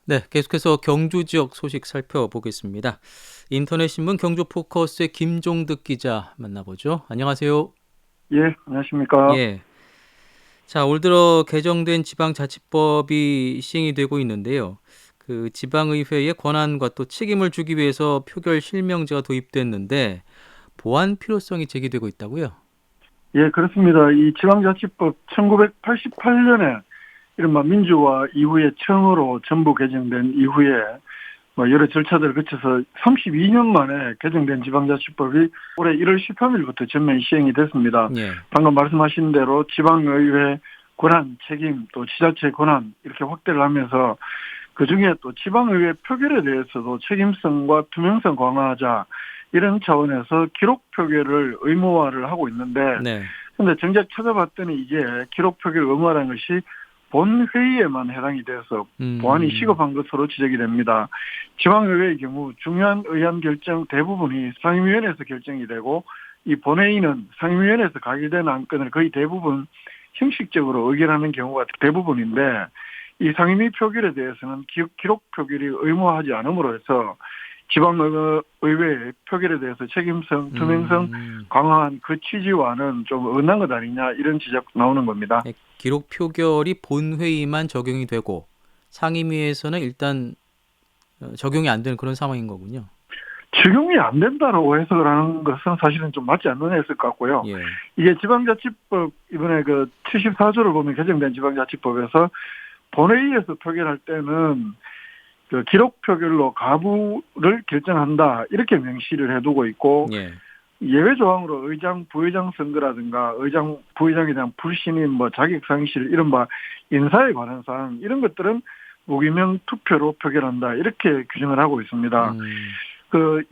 네, 계속해서 경주 지역 소식 살펴보겠습니다. 인터넷 신문 경주 포커스의 김종득 기자 만나보죠. 안녕하세요. 예, 안녕하십니까. 예. 자, 올 들어 개정된 지방자치법이 시행이 되고 있는데요. 그 지방의회의 권한과 또 책임을 주기 위해서 표결 실명제가 도입됐는데 보완 필요성이 제기되고 있다고요? 예, 그렇습니다. 이 지방자치법 1988년에 이른바 민주화 이후에 처음으로 전부 개정된 이후에 여러 절차들을 거쳐서 32년 만에 개정된 지방자치법이 올해 1월 13일부터 전면 시행이 됐습니다. 예. 방금 말씀하신 대로 지방의회 권한, 책임, 또 지자체 권한 이렇게 확대를 하면서 그중에 또 지방의회 표결에 대해서도 책임성과 투명성 강화하자 이런 차원에서 기록 표결을 의무화를 하고 있는데 네. 근데 정작 찾아봤더니 이게 기록 표결 의무화라는 것이 본회의에만 해당이 돼서 보완이 음. 시급한 것으로 지적이 됩니다. 지방의회의 경우 중요한 의안 결정 대부분이 상임위원회에서 결정이 되고 이 본회의는 상임위원회에서 가결된 안건을 거의 대부분 형식적으로 의결하는 경우가 대부분인데 이 상임위 표결에 대해서는 기록 표결이 의무화하지 않음으로 해서 지방의회 표결에 대해서 책임성, 투명성 음. 강화한 그 취지와는 좀 어긋난 것 아니냐 이런 지적 나오는 겁니다. 네, 기록 표결이 본회의만 적용이 되고 상임위에서는 일단 적용이 안 되는 그런 상황인 거군요. 적용이 안 된다라고 해석을 하는 것은 사실은 좀 맞지 않는 해석 같고요. 예. 이게 지방자치법 이번에 그 74조를 보면 개정된 지방자치법에서 본회의에서 표결할 때는 그 기록 표결로 가부를 결정한다 이렇게 명시를 해두고 있고 예. 예외 조항으로 의장, 부의장 선거라든가 의장, 부의장에 대한 불신임, 자격 상실, 이른바 인사에 관한 사항 이런 것들은 무기명 투표로 표결한다 이렇게 규정을 하고 있습니다. 음.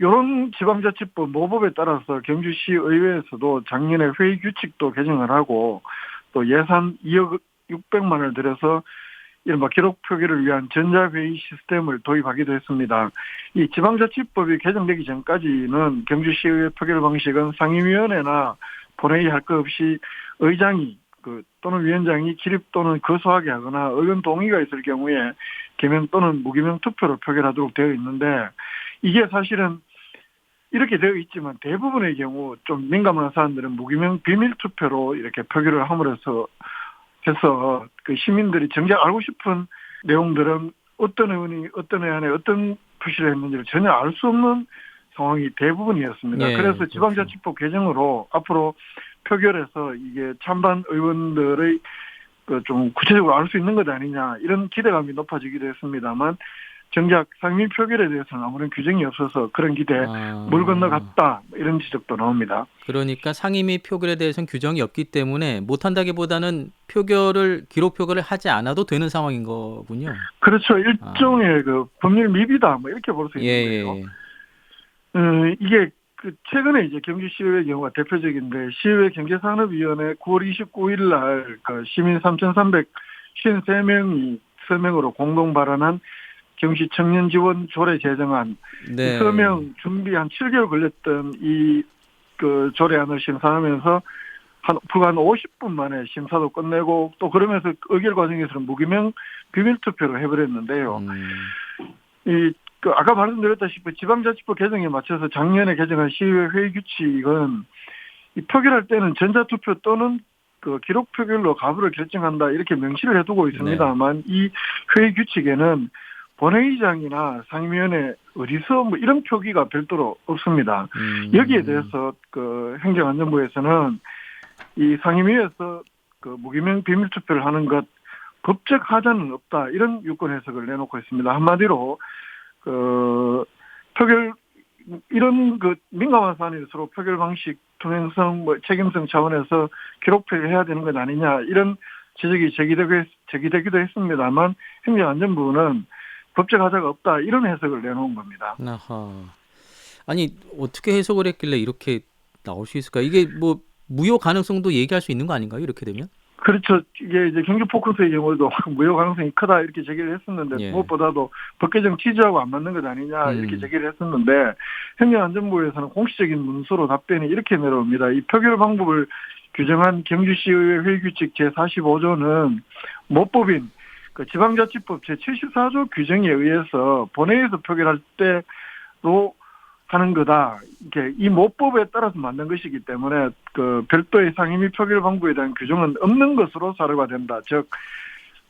요런 지방자치법 모법에 따라서 경주시 의회에서도 작년에 회의 규칙도 개정을 하고 또 예산 2억 600만 원을 들여서 이른바 기록 표결을 위한 전자회의 시스템을 도입하기도 했습니다. 이 지방자치법이 개정되기 전까지는 경주시의회 표결 방식은 상임위원회나 본회의 할 것 없이 의장이 또는 위원장이 기립 또는 거소하게 하거나 의원 동의가 있을 경우에 개명 또는 무기명 투표로 표결하도록 되어 있는데 이게 사실은 이렇게 되어 있지만 대부분의 경우 좀 민감한 사안들은 무기명 비밀 투표로 이렇게 표결을 함으로써 해서 그 시민들이 정작 알고 싶은 내용들은 어떤 의원이 어떤 의안에 어떤 표시를 했는지를 전혀 알 수 없는 상황이 대부분이었습니다. 예, 그래서 그렇죠. 지방자치법 개정으로 앞으로 표결에서 이게 찬반 의원들의 좀 구체적으로 알 수 있는 것 아니냐 이런 기대감이 높아지기도 했습니다만 정작 상임 표결에 대해서는 아무런 규정이 없어서 그런 기대에 물 아, 건너갔다 이런 지적도 나옵니다. 그러니까 상임위 표결에 대해서는 규정이 없기 때문에 못한다기보다는 표결을 기록 표결을 하지 않아도 되는 상황인 거군요. 그렇죠. 아, 일종의 그 법률 미비다 이렇게 볼 수 예, 있는 거예요. 예, 이게 최근에 이제 경주시의회 경우가 대표적인데 시의회 경제산업위원회 9월 29일 날그 시민 3,353명이 서명으로 공동 발언한 경시 청년 지원 조례 제정안 이 네, 서명 준비 한 7개월 걸렸던 이 조례안을 심사하면서 불과 한 50분 만에 심사도 끝내고 또 그러면서 의결 과정에서는 무기명 비밀 투표로 해버렸는데요. 음, 아까 말씀드렸다시피 지방자치법 개정에 맞춰서 작년에 개정한 시의회 회의 규칙은 이 표결할 때는 전자투표 또는 기록 표결로 가부를 결정한다 이렇게 명시를 해두고 네, 있습니다만 이 회의 규칙에는 본회의장이나 상임위원회 어디서 이런 표기가 별도로 없습니다. 여기에 음, 대해서 행정안전부에서는 이 상임위에서 무기명 비밀 투표를 하는 것 법적 하자는 없다 이런 유권 해석을 내놓고 있습니다. 한마디로 표결 이런 민감한 사안일수록 표결 방식 투명성 책임성 차원에서 기록 표결해야 되는 것 아니냐 이런 지적이 제기되기도 했습니다만 행정안전부는 법적 하자가 없다 이런 해석을 내놓은 겁니다. 아하. 아니, 어떻게 해석을 했길래 이렇게 나올 수 있을까? 이게 뭐 무효 가능성도 얘기할 수 있는 거 아닌가요? 이렇게 되면? 그렇죠. 이게 이제 경주 포커스의 경우도 무효 가능성이 크다 이렇게 제기를 했었는데 예. 무엇보다도 법 개정 취지하고 안 맞는 것 아니냐 이렇게 음, 제기를 했었는데 행정안전부에서는 공식적인 문서로 답변이 이렇게 내려옵니다. 이 표결 방법을 규정한 경주시의회 회의규칙 제45조는 모법인 그 지방자치법 제74조 규정에 의해서 본회의에서 표결할 때로 하는 거다. 이게 이 모법에 따라서 만든 것이기 때문에 그 별도의 상임위 표결 방법에 대한 규정은 없는 것으로 사료가 된다. 즉,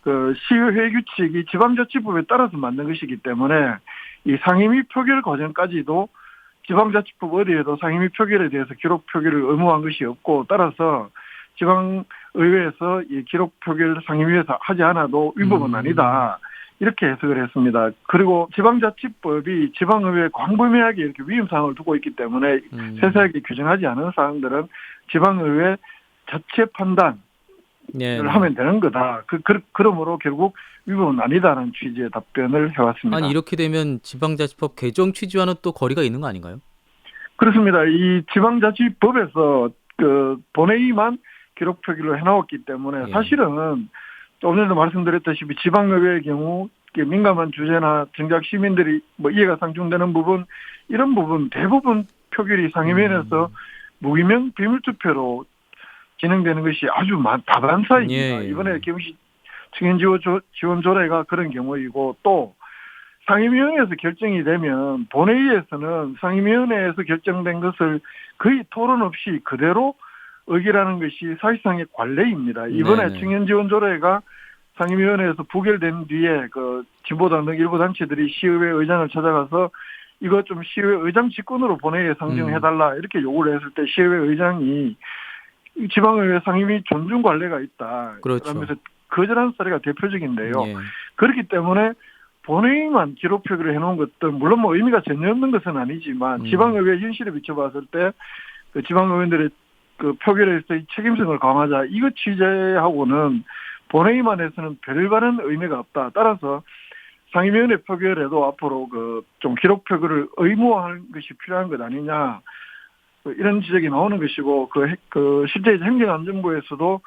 그 시의회 규칙이 지방자치법에 따라서 만든 것이기 때문에 이 상임위 표결 과정까지도 지방자치법 어디에도 상임위 표결에 대해서 기록 표결을 의무화한 것이 없고 따라서 지방의회에서 이 기록 표결 상임위에서 하지 않아도 위법은 아니다. 이렇게 해석을 했습니다. 그리고 지방자치법이 지방의회 광범위하게 이렇게 위임사항을 두고 있기 때문에 세세하게 규정하지 않은 사항들은 지방의회 자체 판단을 네. 하면 되는 거다. 그러므로 결국 위법은 아니다라는 취지의 답변을 해왔습니다. 아니 이렇게 되면 지방자치법 개정 취지와는 또 거리가 있는 거 아닌가요? 그렇습니다. 이 지방자치법에서 그 본회의만 기록 표기를 해놓았기 때문에 예. 사실은 조금 전에도 말씀드렸다시피 지방의회의 경우 민감한 주제나 정작 시민들이 뭐 이해가 상충되는 부분 이런 부분 대부분 표결이 상임위원회에서 무기명 비밀투표로 진행되는 것이 아주 다반사입니다. 예. 이번에 경시 청년 지원 조례가 그런 경우이고 또 상임위원회에서 결정이 되면 본회의에서는 상임위원회에서 결정된 것을 거의 토론 없이 그대로 의결하는 것이 사실상의 관례입니다. 이번에 네네. 청년 지원 조례가 상임위원회에서 부결된 뒤에 그 진보당 등 일부 단체들이 시의회 의장을 찾아가서 이거 좀 시의회 의장 직권으로 본회의에 상정해달라 이렇게 요구를 했을 때 시의회 의장이 지방의회 상임위 존중 관례가 있다. 그렇죠. 그러면서 거절한 사례가 대표적인데요. 예. 그렇기 때문에 본회의만 기록 표기를 해놓은 것도 물론 뭐 의미가 전혀 없는 것은 아니지만 지방의회 현실에 비춰봤을 때 그 지방의원들의 그 표결에서의 책임성을 강화하자 이거 취재하고는 본회의만 해서는 별다른 의미가 없다. 따라서 상임위원회 표결에도 앞으로 그 좀 기록 표결을 의무화하는 것이 필요한 것 아니냐 이런 지적이 나오는 것이고 그 실제 행정안전부에서도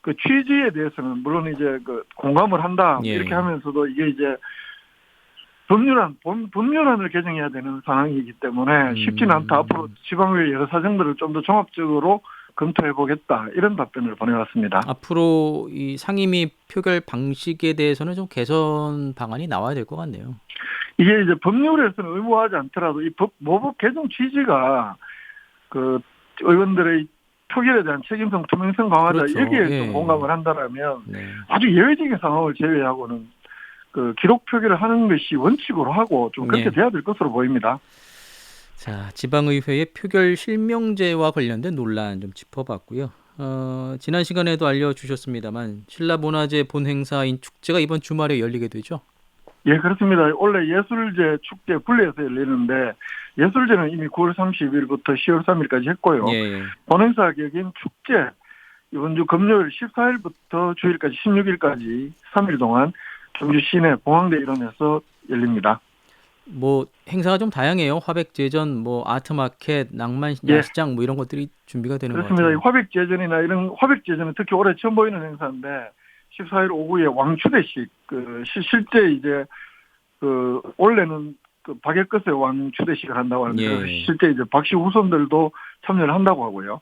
그 취지에 대해서는 물론 이제 그 공감을 한다 예. 이렇게 하면서도 이게 이제 법률안을 개정해야 되는 상황이기 때문에 쉽지는 않다. 앞으로 지방의회 여러 사정들을 좀 더 종합적으로 검토해 보겠다 이런 답변을 보내왔습니다. 앞으로 이 상임위 표결 방식에 대해서는 좀 개선 방안이 나와야 될 것 같네요. 이게 이제 법률에서는 의무화하지 않더라도 이 모법 개정 취지가 그 의원들의 표결에 대한 책임성, 투명성 강화다 그렇죠. 여기에 예. 좀 공감을 한다라면 네. 아주 예외적인 상황을 제외하고는 그 기록 표결을 하는 것이 원칙으로 하고 좀 그렇게 예. 돼야 될 것으로 보입니다. 자, 지방의회의 표결 실명제와 관련된 논란 좀 짚어봤고요. 지난 시간에도 알려주셨습니다만 신라문화재 본행사인 축제가 이번 주말에 열리게 되죠. 예, 그렇습니다. 원래 예술제 축제 분리해서 열리는데 예술제는 이미 9월 30일부터 10월 3일까지 했고요. 예. 본행사 격인 축제 이번 주 금요일 14일부터 주일까지 16일까지 3일 동안 경주 시내 봉황대 일원에서 열립니다. 뭐 행사가 좀 다양해요. 화백제전, 뭐 아트마켓, 낭만 예. 야시장 뭐 이런 것들이 준비가 되는 것 그렇습니다. 이 같아요. 화백제전이나 이런 화백제전은 특히 올해 처음 보이는 행사인데 14일 오후에 왕추대식 실제 이제 그 원래는 그 박예끝의 왕추대식을 한다고 하는데 예. 실제 이제 박씨 후손들도 참여를 한다고 하고요.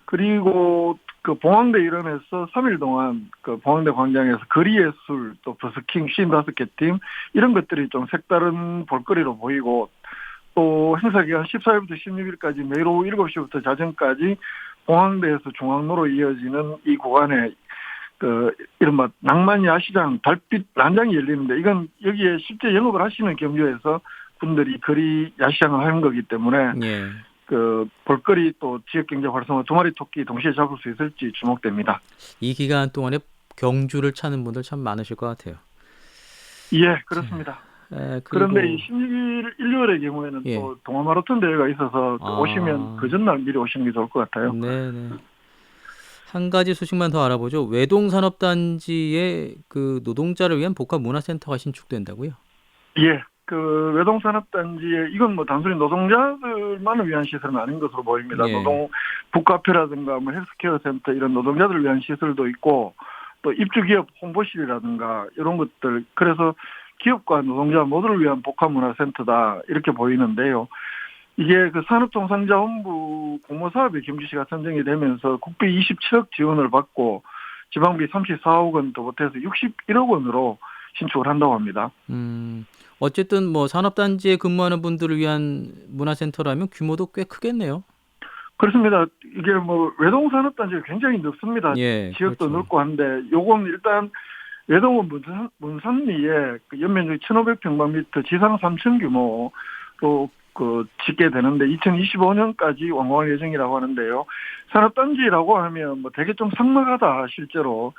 그리고 그 봉황대 일원에서 3일 동안 그 봉황대 광장에서 거리예술 또 버스킹 55개 팀 이런 것들이 좀 색다른 볼거리로 보이고 또 행사 기간 14일부터 16일까지 매일 오후 7시부터 자정까지 봉황대에서 중앙로로 이어지는 이 구간에 그 이른바 낭만 야시장 달빛 란장이 열리는데 이건 여기에 실제 영업을 하시는 경주에서 분들이 거리 야시장을 하는 거기 때문에 예. 그 볼거리 또 지역 경제 활성화 두 마리 토끼 동시에 잡을 수 있을지 주목됩니다. 이 기간 동안에 경주를 찾는 분들 참 많으실 것 같아요. 예, 그렇습니다. 그런데 이 16일 일요일의 경우에는 예. 또 동아 마라톤 대회가 있어서 아. 오시면 그 전날 미리 오시는 게 좋을 것 같아요. 네네. 한 가지 소식만 더 알아보죠. 외동산업단지에 그 노동자를 위한 복합문화센터가 신축된다고요? 예. 그 외동산업단지에 이건 뭐 단순히 노동자들만을 위한 시설은 아닌 것으로 보입니다. 예. 노동 북카페라든가 뭐 헬스케어 센터 이런 노동자들을 위한 시설도 있고 또 입주기업 홍보실이라든가 이런 것들 그래서 기업과 노동자 모두를 위한 복합문화센터다 이렇게 보이는데요. 이게 그 산업통상자원부 공모사업에 경주시가 선정이 되면서 국비 27억 지원을 받고 지방비 34억 원 더 보태서 61억 원으로 신축을 한다고 합니다. 어쨌든 뭐 산업단지에 근무하는 분들을 위한 문화센터라면 규모도 꽤 크겠네요. 그렇습니다. 이게 뭐 외동산업단지가 굉장히 넓습니다. 예, 지역도 그렇죠. 넓고 한데 요건 일단 외동은 문산리에 그 연면적이 1,500평방미터 지상 3층 규모로 짓게 되는데 2025년까지 완공할 예정이라고 하는데요. 산업단지라고 하면 뭐 되게 좀 삭막하다 실제로.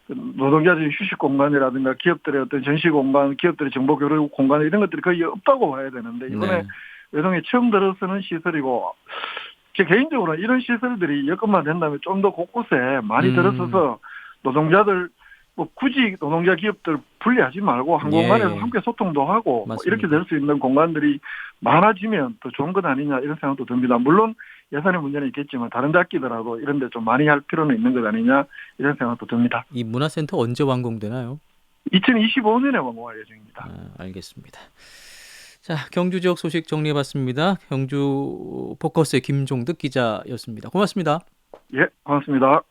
그 노동자들의 휴식 공간이라든가 기업들의 어떤 전시 공간, 기업들의 정보 교류 공간 이런 것들이 거의 없다고 봐야 되는데 이번에 네. 외동에 처음 들어서는 시설이고 제 개인적으로는 이런 시설들이 여건만 된다면 좀 더 곳곳에 많이 음, 들어서서 노동자들 뭐 굳이 노동자 기업들 분리하지 말고 한 예, 공간에서 예. 함께 소통도 하고 뭐 이렇게 맞습니다. 될 수 있는 공간들이 많아지면 더 좋은 것 아니냐 이런 생각도 듭니다. 물론 예산의 문제는 있겠지만 다른 잡기더라도 이런 데 좀 많이 할 필요는 있는 것 아니냐 이런 생각도 듭니다. 이 문화센터 언제 완공되나요? 2025년에 완공할 예정입니다. 아, 알겠습니다. 자, 경주 지역 소식 정리해봤습니다. 경주 포커스의 김종득 기자였습니다. 고맙습니다. 예, 고맙습니다.